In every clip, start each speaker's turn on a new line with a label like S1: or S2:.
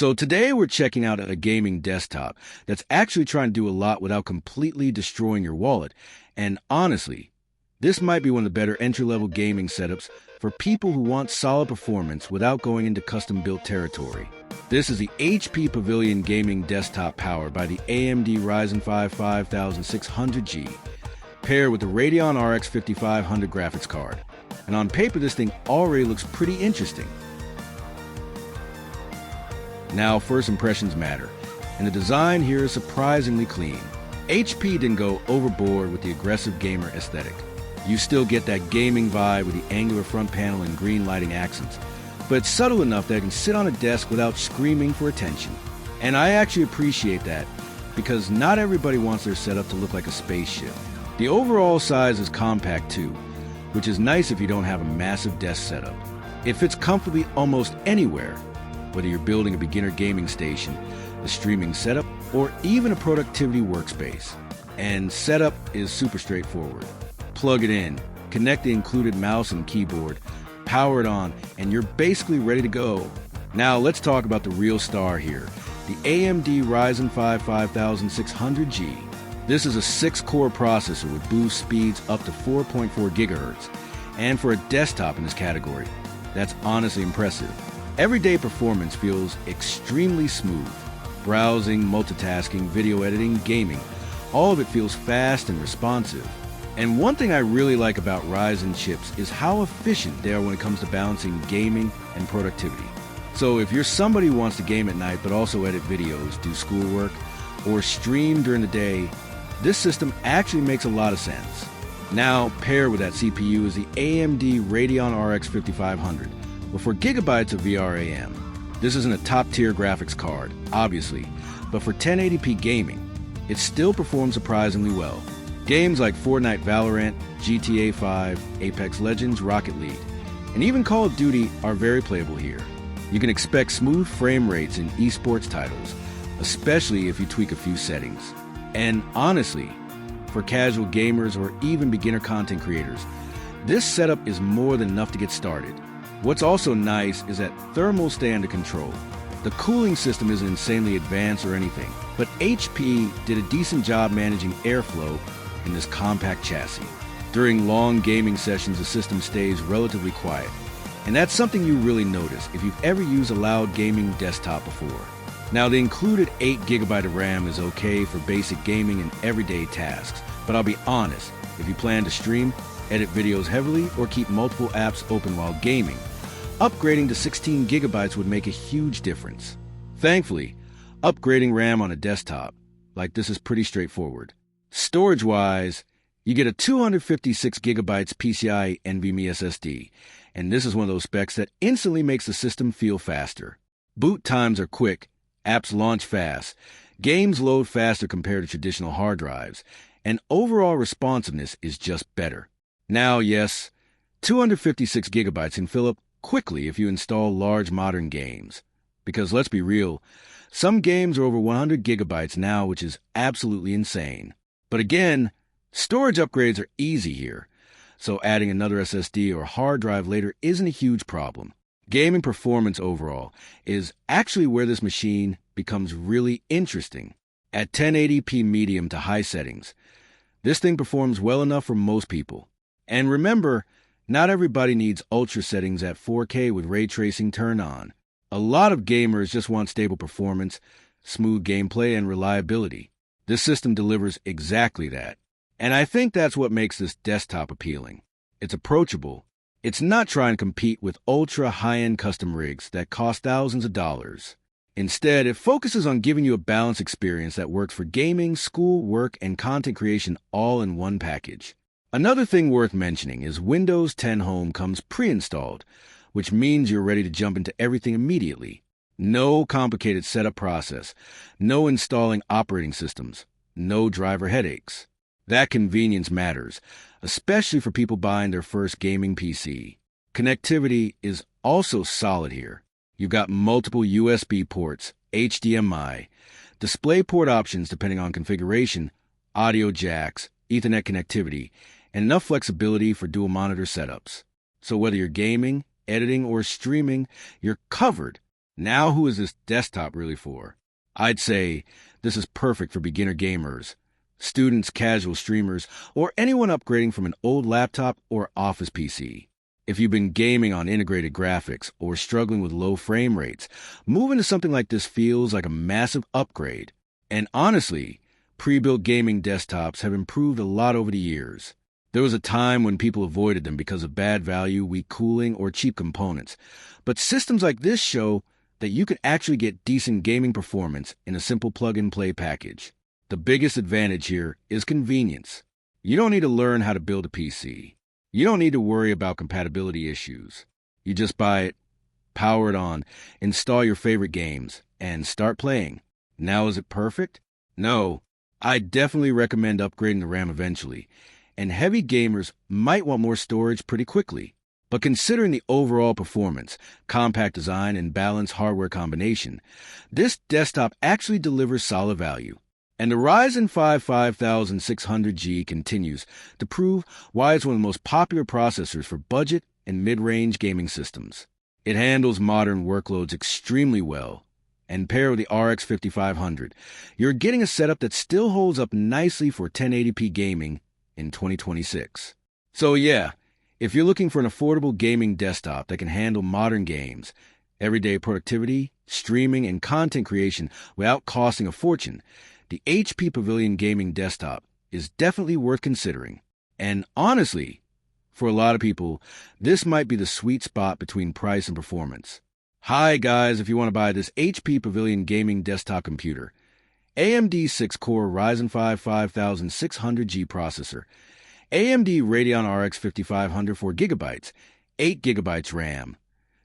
S1: So today we're checking out a gaming desktop that's actually trying to do a lot without completely destroying your wallet. And honestly, this might be one of the better entry-level gaming setups for people who want solid performance without going into custom-built territory. This is the HP Pavilion Gaming Desktop powered by the AMD Ryzen 5600G, paired with the Radeon RX5500 graphics card. And on paper, this thing already looks pretty interesting. Now, first impressions matter, and the design here is surprisingly clean. HP didn't go overboard with the aggressive gamer aesthetic. You still get that gaming vibe with the angular front panel and green lighting accents, but it's subtle enough that it can sit on a desk without screaming for attention. And I actually appreciate that, because not everybody wants their setup to look like a spaceship. The overall size is compact too, which is nice if you don't have a massive desk setup. It fits comfortably almost anywhere, whether you're building a beginner gaming station, a streaming setup, or even a productivity workspace. And setup is super straightforward. Plug it in, connect the included mouse and keyboard, power it on, and you're basically ready to go. Now let's talk about the real star here, the AMD Ryzen 5600G. This is a 6-core processor with boost speeds up to 4.4 GHz. And for a desktop in this category, that's honestly impressive. Everyday performance feels extremely smooth. Browsing, multitasking, video editing, gaming, all of it feels fast and responsive. And one thing I really like about Ryzen chips is how efficient they are when it comes to balancing gaming and productivity. So if you're somebody who wants to game at night but also edit videos, do schoolwork, or stream during the day, this system actually makes a lot of sense. Now, paired with that CPU is the AMD Radeon RX5500, with 4 GB of VRAM. This isn't a top-tier graphics card, obviously, but for 1080p gaming, it still performs surprisingly well. Games like Fortnite, Valorant, GTA 5, Apex Legends, Rocket League, and even Call of Duty are very playable here. You can expect smooth frame rates in esports titles, especially if you tweak a few settings. And honestly, for casual gamers or even beginner content creators, this setup is more than enough to get started. What's also nice is that thermals stay under control. The cooling system isn't insanely advanced or anything, but HP did a decent job managing airflow in this compact chassis. During long gaming sessions, the system stays relatively quiet, and that's something you really notice if you've ever used a loud gaming desktop before. Now, the included 8 GB of RAM is okay for basic gaming and everyday tasks, but I'll be honest, if you plan to stream, edit videos heavily, or keep multiple apps open while gaming, upgrading to 16 GB would make a huge difference. Thankfully, upgrading RAM on a desktop like this is pretty straightforward. Storage-wise, you get a 256 GB PCIe NVMe SSD, and this is one of those specs that instantly makes the system feel faster. Boot times are quick, apps launch fast, games load faster compared to traditional hard drives, and overall responsiveness is just better. Now, yes, 256 GB can fill up quickly if you install large modern games. Because let's be real, some games are over 100 GB now, which is absolutely insane. But again, storage upgrades are easy here, so adding another SSD or hard drive later isn't a huge problem. Gaming performance overall is actually where this machine becomes really interesting. At 1080p medium to high settings, this thing performs well enough for most people. And remember, not everybody needs ultra settings at 4K with ray tracing turned on. A lot of gamers just want stable performance, smooth gameplay, and reliability. This system delivers exactly that. And I think that's what makes this desktop appealing. It's approachable. It's not trying to compete with ultra high-end custom rigs that cost thousands of dollars. Instead, it focuses on giving you a balanced experience that works for gaming, school, work, and content creation all in one package. Another thing worth mentioning is Windows 10 Home comes pre-installed, which means you're ready to jump into everything immediately. No complicated setup process, no installing operating systems, no driver headaches. That convenience matters, especially for people buying their first gaming PC. Connectivity is also solid here. You've got multiple USB ports, HDMI, DisplayPort options depending on configuration, audio jacks, Ethernet connectivity, and enough flexibility for dual monitor setups. So whether you're gaming, editing, or streaming, you're covered. Now who is this desktop really for? I'd say this is perfect for beginner gamers, students, casual streamers, or anyone upgrading from an old laptop or office PC. If you've been gaming on integrated graphics or struggling with low frame rates, moving to something like this feels like a massive upgrade. And honestly, pre-built gaming desktops have improved a lot over the years. There was a time when people avoided them because of bad value, weak cooling, or cheap components. But systems like this show that you can actually get decent gaming performance in a simple plug-and-play package. The biggest advantage here is convenience. You don't need to learn how to build a PC. You don't need to worry about compatibility issues. You just buy it, power it on, install your favorite games, and start playing. Now is it perfect? No. I definitely recommend upgrading the RAM eventually, and heavy gamers might want more storage pretty quickly. But considering the overall performance, compact design, and balanced hardware combination, this desktop actually delivers solid value. And the Ryzen 5 5600G continues to prove why it's one of the most popular processors for budget and mid-range gaming systems. It handles modern workloads extremely well, and paired with the RX 5500, you're getting a setup that still holds up nicely for 1080p gaming in 2026. So yeah, if you're looking for an affordable gaming desktop that can handle modern games, everyday productivity, streaming, and content creation without costing a fortune, the HP Pavilion Gaming Desktop is definitely worth considering. And honestly, for a lot of people, this might be the sweet spot between price and performance. Hi guys, if you want to buy this HP Pavilion Gaming Desktop computer, AMD 6-core Ryzen 5 5600G processor, AMD Radeon RX5500 4GB, 8GB RAM,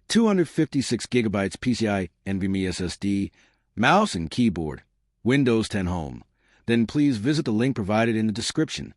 S1: 256GB PCI NVMe SSD, mouse and keyboard, Windows 10 Home, then please visit the link provided in the description.